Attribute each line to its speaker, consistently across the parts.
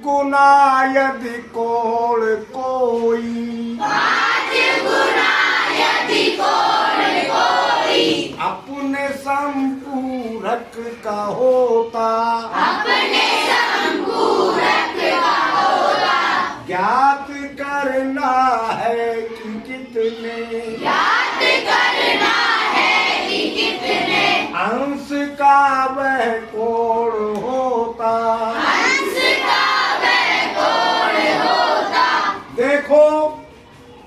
Speaker 1: गुना यदि कोण कोई,
Speaker 2: 5 गुना यदि कोण कोई,
Speaker 1: अपने संपूरक का होता,
Speaker 2: अपने संपूरक का होता,
Speaker 1: ज्ञात करना है कि कितने,
Speaker 2: ज्ञात करना है कि कितने,
Speaker 1: अंश का वह कोण होता।
Speaker 2: अंश का वह कोण होता।
Speaker 1: देखो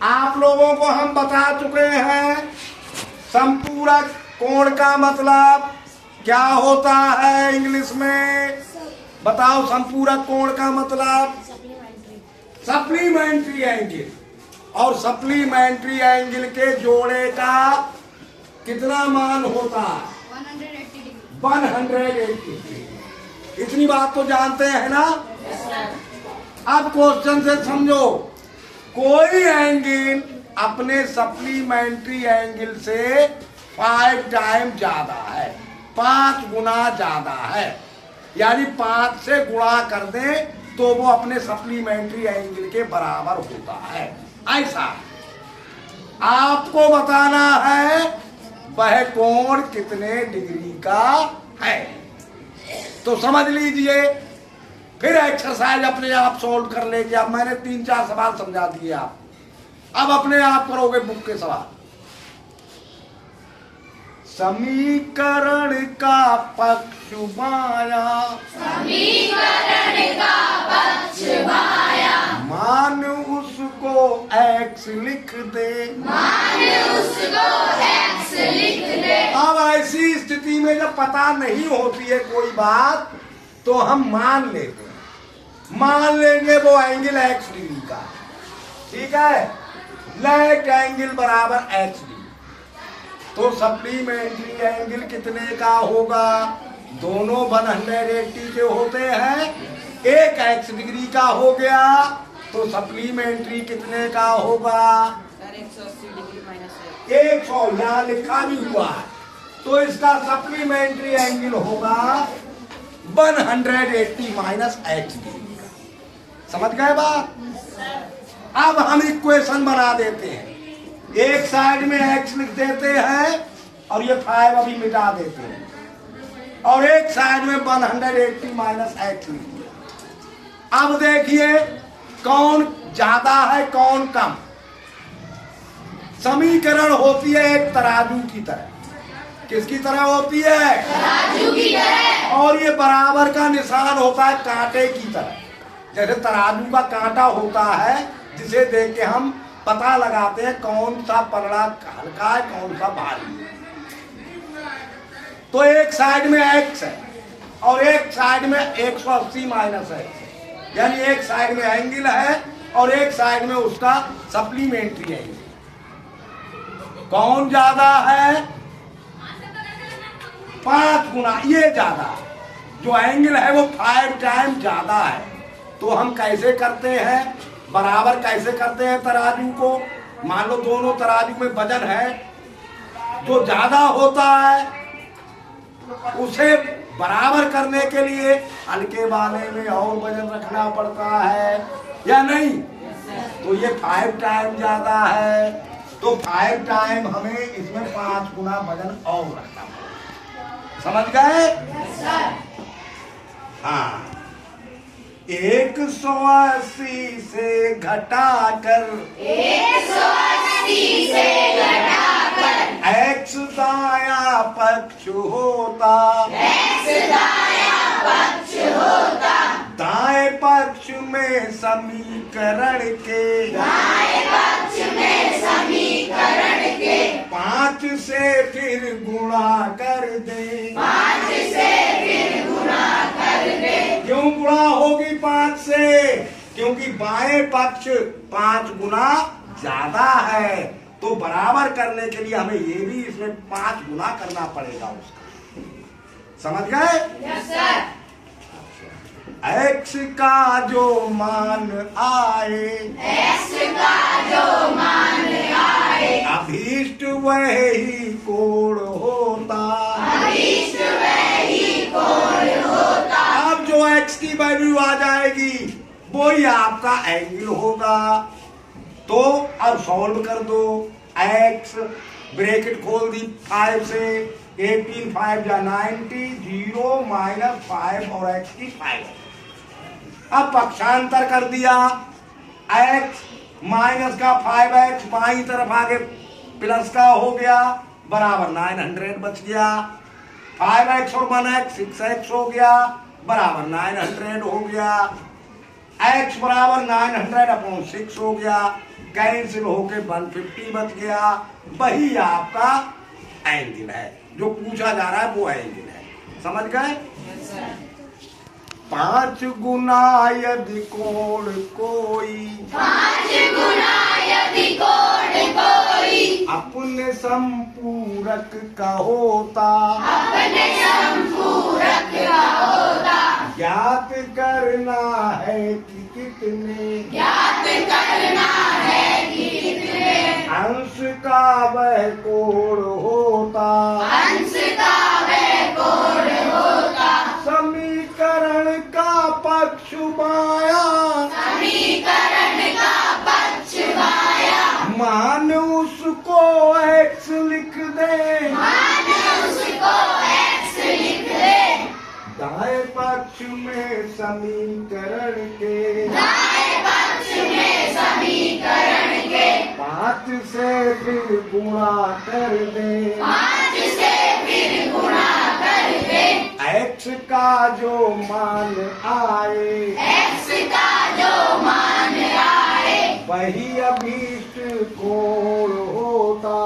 Speaker 1: आप लोगों को हम बता चुके हैं संपूरक कोण का मतलब क्या होता है। इंग्लिश में बताओ संपूरक कोण का मतलब सप्लीमेंट्री एंगल। और सप्लीमेंट्री एंगल के जोड़े का कितना मान होता है? 180। इतनी बात तो जानते हैं ना। अब क्वेश्चन से समझो, कोई एंगल अपने सप्लीमेंट्री एंगल से 5 टाइम ज्यादा है, 5 गुना ज्यादा है, यानी 5 से गुणा कर दें तो वो अपने सप्लीमेंट्री एंगल के बराबर होता है। ऐसा आपको बताना है वह कोण कितने डिग्री का है। तो समझ लीजिए, फिर एक्सरसाइज अपने आप सॉल्व कर लेंगे। अब मैंने 3-4 सवाल समझा दिए, आप अब अपने आप करोगे बुक के सवाल। समीकरण का पक्ष बाया,
Speaker 2: समीकरण का पक्ष बाया,
Speaker 1: मान उसको x लिख दे,
Speaker 2: मान उसको x लिख दे।
Speaker 1: अब ऐसी स्थिति में जब पता नहीं होती है कोई बात तो हम मान लेते हैं, मान लेंगे वो एंगल x डिग्री का, ठीक है। लेट एंगल बराबर x डिग्री, तो सप्लीमेंट्री एंगल कितने का होगा? दोनों 180 के होते हैं, एक x डिग्री का हो गया तो सप्लीमेंट्री कितने का होगा?
Speaker 3: 180 डिग्री माइनस
Speaker 1: 100, यहाँ लिखा भी हुआ है। तो इसका सप्लीमेंट्री एंगल होगा 180 माइनस x डिग्री का। समझ गए बात? अब हम इक्वेशन बना देते हैं, एक साइड में x लिख देते हैं और ये 5 अभी मिटा देते हैं, और एक साइड में 180 माइनस x लिख दिया। अब देखिए कौन ज्यादा है कौन कम। समीकरण होती है एक तराजू की तरह। किसकी तरह होती है?
Speaker 2: तराजू की तरह।
Speaker 1: और ये बराबर का निशान होता है कांटे की तरह। जैसे तराजू का कांटा होता है जिसे देख के हम पता लगाते हैं कौन सा पलड़ा हल्का है कौन सा भारी है। तो एक साइड में x है और एक साइड में 180 माइनस है, यानी एक साइड में एंगल है और एक साइड में उसका सप्लीमेंट्री एंगल। कौन ज्यादा है? 5 गुना, ये ज्यादा। जो एंगल है वो 5 टाइम ज्यादा है। तो हम कैसे करते हैं, बराबर कैसे करते हैं तराजू को? मान लो दोनों तराजू में वजन है, जो ज्यादा होता है उसे बराबर करने के लिए हल्के वाले में और वजन रखना पड़ता है या नहीं? तो ये 5 टाइम ज्यादा है, तो 5 टाइम हमें इसमें 5 गुना वजन और रखना पड़ेगा। समझ गए? हाँ, 180 से घटाकर
Speaker 2: 180 से घटाकर
Speaker 1: x दाया पक्ष होता,
Speaker 2: x दाया पक्ष होता,
Speaker 1: दाएं पक्ष में समीकरण के,
Speaker 2: दाएं पक्ष में समीकरण के
Speaker 1: 5 से फिर गुणा कर दे।
Speaker 2: 5 से फिर गुणा कर दे।
Speaker 1: क्यों गुणा होगी 5 से? क्योंकि बाएं पक्ष 5 गुना ज्यादा है, तो बराबर करने के लिए हमें ये भी इसमें 5 गुना करना पड़ेगा उसका। समझ गए?
Speaker 2: Yes sir.
Speaker 1: x का जो मान आए,
Speaker 2: x का जो मान आए,
Speaker 1: अभीष्ट वही कोण होता।
Speaker 2: अभीष्ट वही कोण होता।
Speaker 1: अब जो एक्स की वैल्यू आ जाएगी, वो ही आपका एंगल होगा। तो अब सॉल्व कर दो। एक्स ब्रैकेट खोल दी 5 से, 18 5 या 90, 0 माइनस 5 और एक्स की 5। अब पक्षांतर कर दिया, एक्स माइनस का 5x बाई तरफ आगे प्लस का हो गया बराबर 900 बच गया। 5x और 1x 6x हो गया बराबर 900 हो गया। x बराबर 900/6 हो गया, कैंसिल होके 150 बच गया। वही आपका एंगल है, जो पूछा जा रहा है वो एंगल है। समझ गए?
Speaker 3: Yes, sir.
Speaker 1: 5 गुना यदि कोण कोई,
Speaker 2: 5 गुना यदि कोण कोई,
Speaker 1: अपने संपूरक का होता,
Speaker 2: अपने संपूरक का होता,
Speaker 1: ज्ञात करना है कि कितने,
Speaker 2: ज्ञात करना है कि कितने
Speaker 1: अंश का वह कोण होता,
Speaker 2: अंश का वह कोण होता,
Speaker 1: समीकरण का पक्ष बाया,
Speaker 2: समीकरण का पक्ष बाया,
Speaker 1: मान उसको x लिख दे,
Speaker 2: मान उसको x लिख दे,
Speaker 1: दाएं पक्ष में समीकरण के,
Speaker 2: दाएं पक्ष में समीकरण के
Speaker 1: 5 से फिर गुणा कर दे,
Speaker 2: 5 से फिर गुणा कर दे,
Speaker 1: x का जो मान आए,
Speaker 2: x का जो मान आए,
Speaker 1: वही अभीष्ट कोण होता,